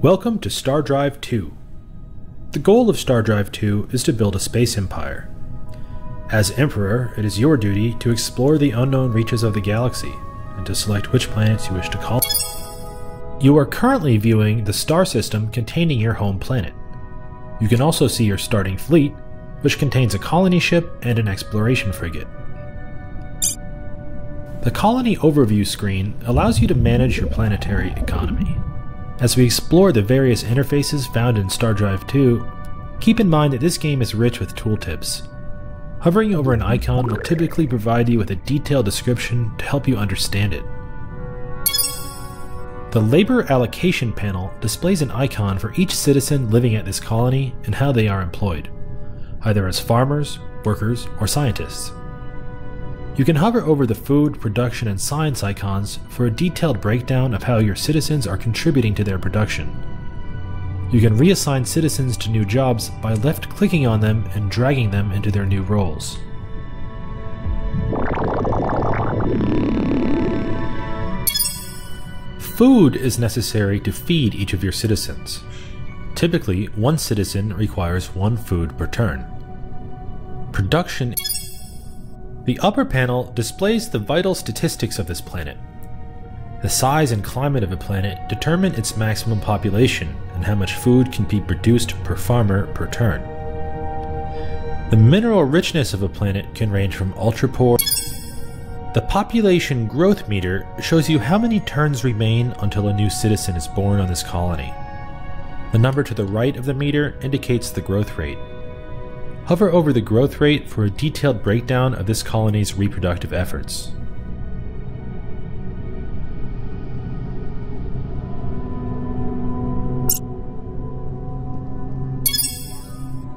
Welcome to StarDrive 2. The goal of StarDrive 2 is to build a space empire. As Emperor, it is your duty to explore the unknown reaches of the galaxy and to select which planets you wish to colonize. You are currently viewing the star system containing your home planet. You can also see your starting fleet, which contains a colony ship and an exploration frigate. The colony overview screen allows you to manage your planetary economy. As we explore the various interfaces found in StarDrive 2, keep in mind that this game is rich with tooltips. Hovering over an icon will typically provide you with a detailed description to help you understand it. The labor allocation panel displays an icon for each citizen living at this colony and how they are employed, either as farmers, workers, or scientists. You can hover over the food, production, and science icons for a detailed breakdown of how your citizens are contributing to their production. You can reassign citizens to new jobs by left-clicking on them and dragging them into their new roles. Food is necessary to feed each of your citizens. Typically, one citizen requires one food per turn. Production. The upper panel displays the vital statistics of this planet. The size and climate of a planet determine its maximum population and how much food can be produced per farmer per turn. The mineral richness of a planet can range from ultra-poor. The population growth meter shows you how many turns remain until a new citizen is born on this colony. The number to the right of the meter indicates the growth rate. Hover over the growth rate for a detailed breakdown of this colony's reproductive efforts.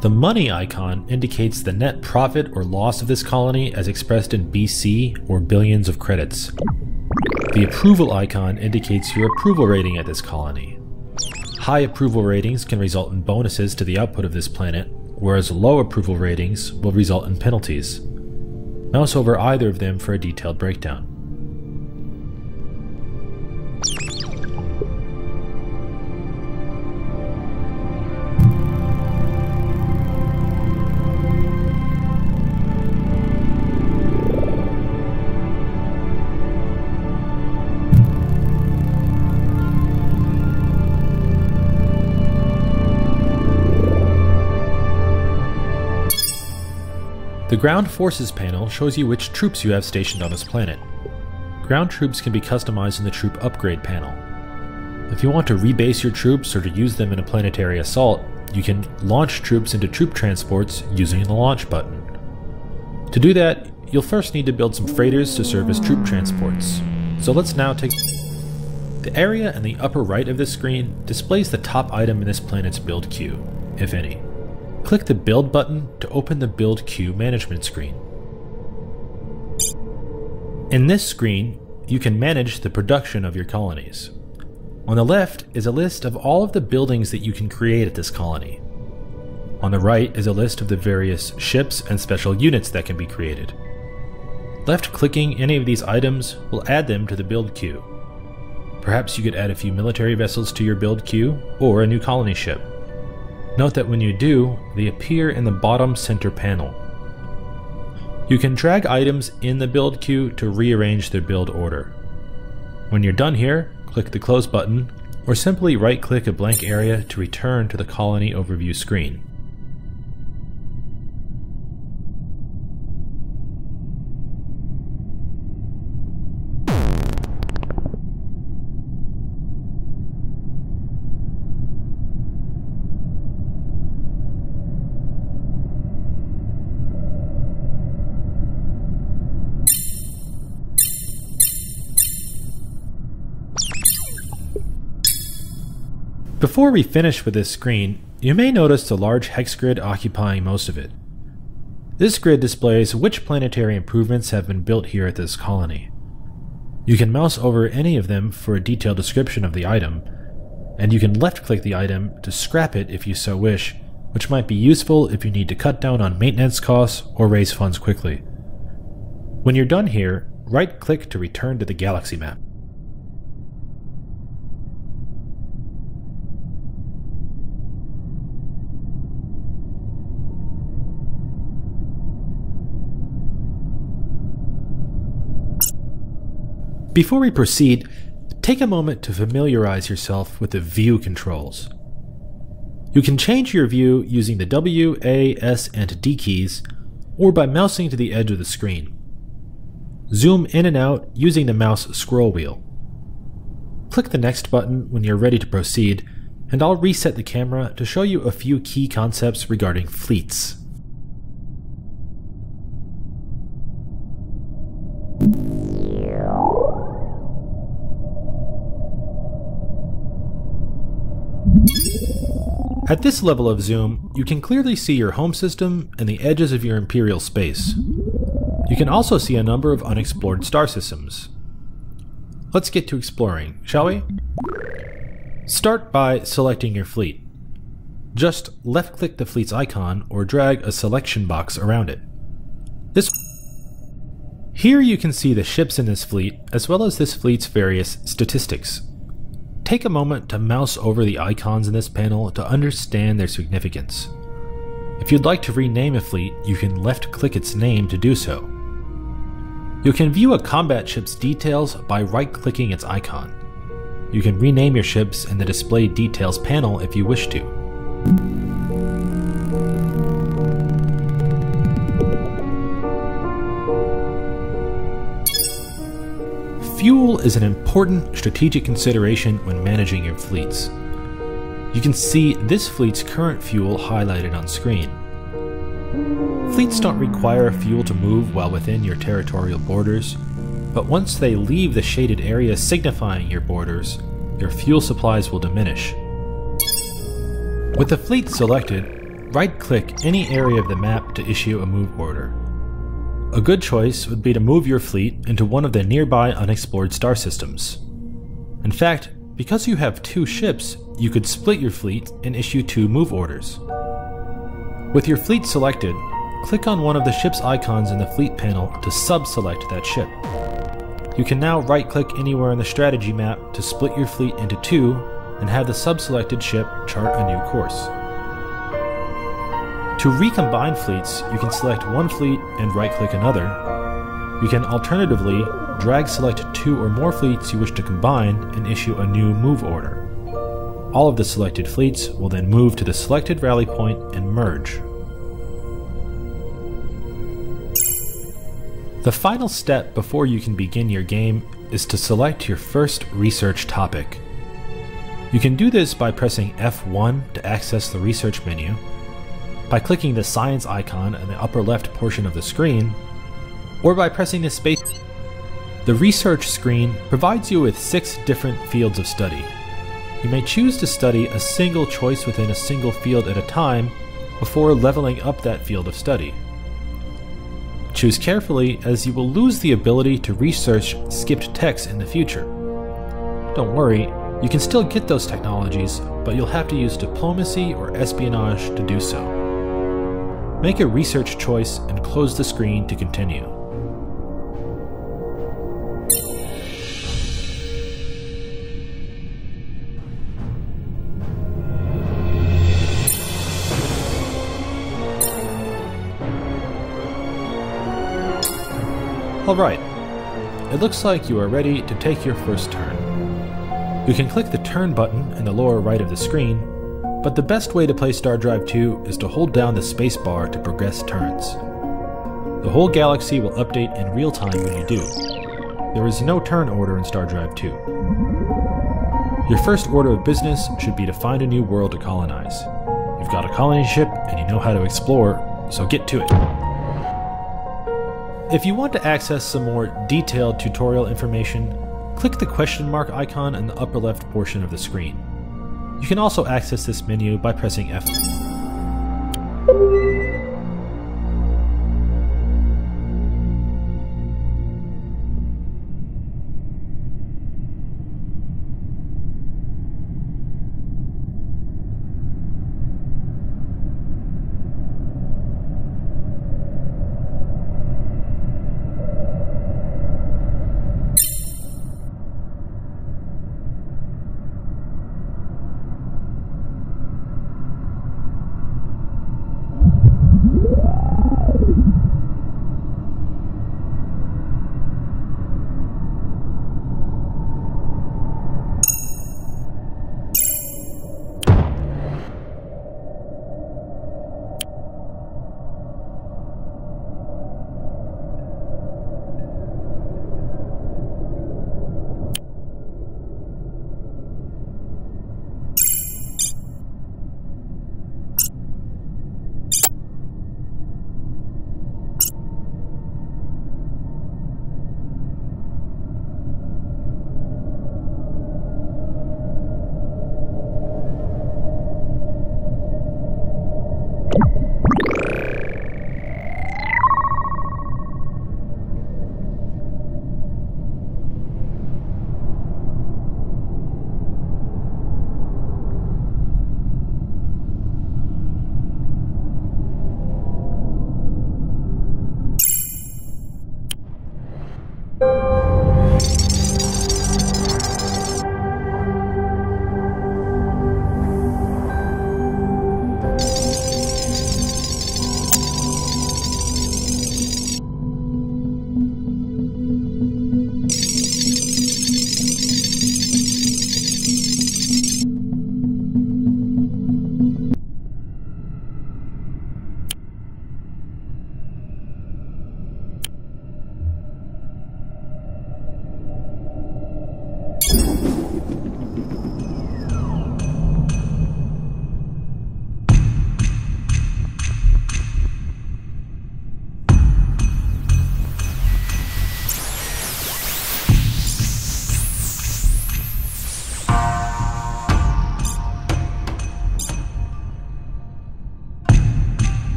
The money icon indicates the net profit or loss of this colony as expressed in BC or billions of credits. The approval icon indicates your approval rating at this colony. High approval ratings can result in bonuses to the output of this planet, whereas low approval ratings will result in penalties. Mouse over either of them for a detailed breakdown. The Ground Forces panel shows you which troops you have stationed on this planet. Ground troops can be customized in the Troop Upgrade panel. If you want to rebase your troops or to use them in a planetary assault, you can launch troops into troop transports using the launch button. To do that, you'll first need to build some freighters to serve as troop transports. So let's now take... The area in the upper right of this screen displays the top item in this planet's build queue, if any. Click the Build button to open the Build Queue management screen. In this screen, you can manage the production of your colonies. On the left is a list of all of the buildings that you can create at this colony. On the right is a list of the various ships and special units that can be created. Left-clicking any of these items will add them to the build queue. Perhaps you could add a few military vessels to your build queue, or a new colony ship. Note that when you do, they appear in the bottom center panel. You can drag items in the build queue to rearrange their build order. When you're done here, click the Close button, or simply right-click a blank area to return to the colony overview screen. Before we finish with this screen, you may notice the large hex grid occupying most of it. This grid displays which planetary improvements have been built here at this colony. You can mouse over any of them for a detailed description of the item, and you can left-click the item to scrap it if you so wish, which might be useful if you need to cut down on maintenance costs or raise funds quickly. When you're done here, right-click to return to the galaxy map. Before we proceed, take a moment to familiarize yourself with the view controls. You can change your view using the W, A, S, and D keys, or by mousing to the edge of the screen. Zoom in and out using the mouse scroll wheel. Click the next button when you're ready to proceed, and I'll reset the camera to show you a few key concepts regarding fleets. At this level of zoom, you can clearly see your home system and the edges of your imperial space. You can also see a number of unexplored star systems. Let's get to exploring, shall we? Start by selecting your fleet. Just left-click the fleet's icon or drag a selection box around it. Here you can see the ships in this fleet, as well as this fleet's various statistics. Take a moment to mouse over the icons in this panel to understand their significance. If you'd like to rename a fleet, you can left-click its name to do so. You can view a combat ship's details by right-clicking its icon. You can rename your ships in the Display Details panel if you wish to. Fuel is an important strategic consideration when managing your fleets. You can see this fleet's current fuel highlighted on screen. Fleets don't require fuel to move while within your territorial borders, but once they leave the shaded area signifying your borders, your fuel supplies will diminish. With the fleet selected, right-click any area of the map to issue a move order. A good choice would be to move your fleet into one of the nearby unexplored star systems. In fact, because you have 2 ships, you could split your fleet and issue 2 move orders. With your fleet selected, click on one of the ship's icons in the fleet panel to sub-select that ship. You can now right-click anywhere in the strategy map to split your fleet into 2 and have the sub-selected ship chart a new course. To recombine fleets, you can select one fleet and right-click another. You can alternatively drag-select 2 or more fleets you wish to combine and issue a new move order. All of the selected fleets will then move to the selected rally point and merge. The final step before you can begin your game is to select your first research topic. You can do this by pressing F1 to access the research menu, by clicking the science icon in the upper left portion of the screen, or by pressing the space. The research screen provides you with 6 different fields of study. You may choose to study a single choice within a single field at a time before leveling up that field of study. Choose carefully, as you will lose the ability to research skipped text in the future. Don't worry, you can still get those technologies, but you'll have to use diplomacy or espionage to do so. Make a research choice and close the screen to continue. Alright, it looks like you are ready to take your first turn. You can click the turn button in the lower right of the screen, but the best way to play StarDrive 2 is to hold down the spacebar to progress turns. The whole galaxy will update in real time when you do. There is no turn order in StarDrive 2. Your first order of business should be to find a new world to colonize. You've got a colony ship and you know how to explore, so get to it. If you want to access some more detailed tutorial information, click the question mark icon in the upper left portion of the screen. You can also access this menu by pressing F.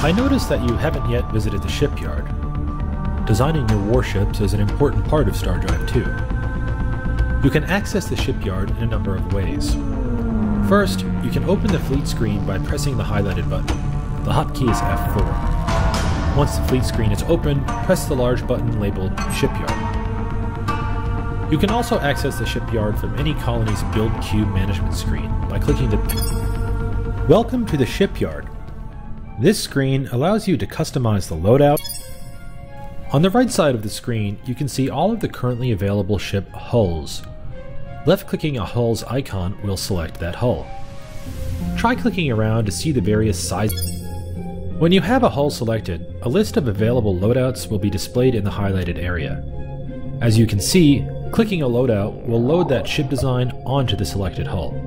I noticed that you haven't yet visited the shipyard. Designing your warships is an important part of StarDrive 2. You can access the shipyard in a number of ways. First, you can open the fleet screen by pressing the highlighted button. The hotkey is F4. Once the fleet screen is open, press the large button labeled Shipyard. You can also access the shipyard from any colony's Build Cube management screen by clicking the Welcome to the Shipyard. This screen allows you to customize the loadout. On the right side of the screen, you can see all of the currently available ship hulls. Left-clicking a hull's icon will select that hull. Try clicking around to see the various sizes. When you have a hull selected, a list of available loadouts will be displayed in the highlighted area. As you can see, clicking a loadout will load that ship design onto the selected hull.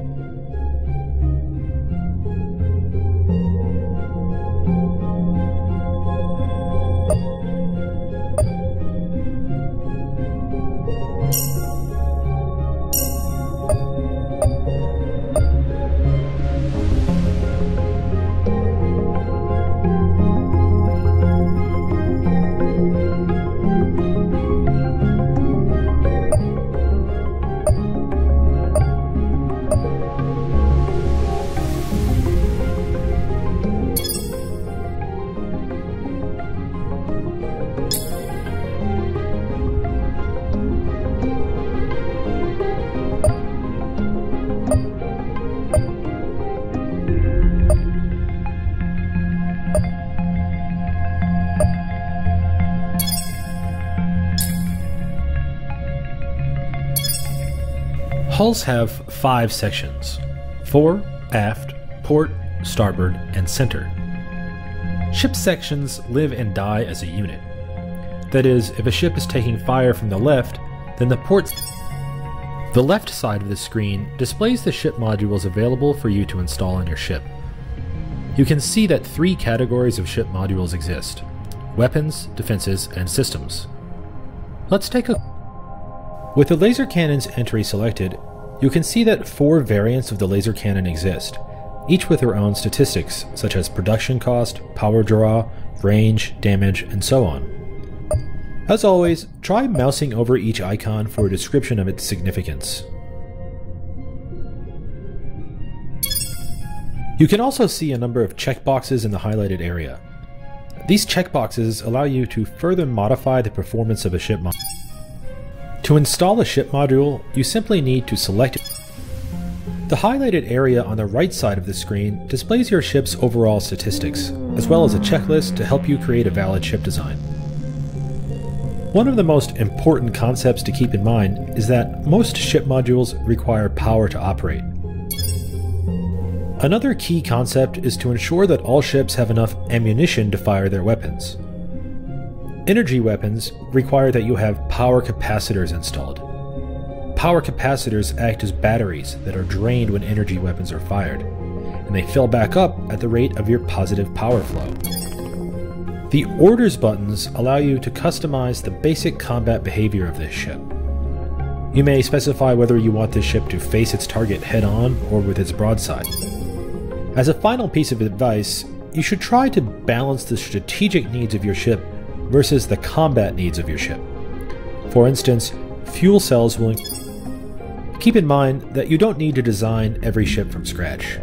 Hulls have 5 sections: fore, aft, port, starboard, and center. Ship sections live and die as a unit. That is, if a ship is taking fire from the left, then the port. The left side of the screen displays the ship modules available for you to install on your ship. You can see that 3 categories of ship modules exist: weapons, defenses, and systems. Let's take a With the laser cannon's entry selected, you can see that 4 variants of the laser cannon exist, each with their own statistics, such as production cost, power draw, range, damage, and so on. As always, try mousing over each icon for a description of its significance. You can also see a number of checkboxes in the highlighted area. These checkboxes allow you to further modify the performance of a ship module. To install a ship module, you simply need to select it. The highlighted area on the right side of the screen displays your ship's overall statistics, as well as a checklist to help you create a valid ship design. One of the most important concepts to keep in mind is that most ship modules require power to operate. Another key concept is to ensure that all ships have enough ammunition to fire their weapons. Energy weapons require that you have power capacitors installed. Power capacitors act as batteries that are drained when energy weapons are fired, and they fill back up at the rate of your positive power flow. The orders buttons allow you to customize the basic combat behavior of this ship. You may specify whether you want this ship to face its target head-on or with its broadside. As a final piece of advice, you should try to balance the strategic needs of your ship versus the combat needs of your ship. For instance, fuel cells will keep in mind that you don't need to design every ship from scratch.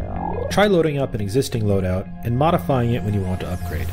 Try loading up an existing loadout and modifying it when you want to upgrade.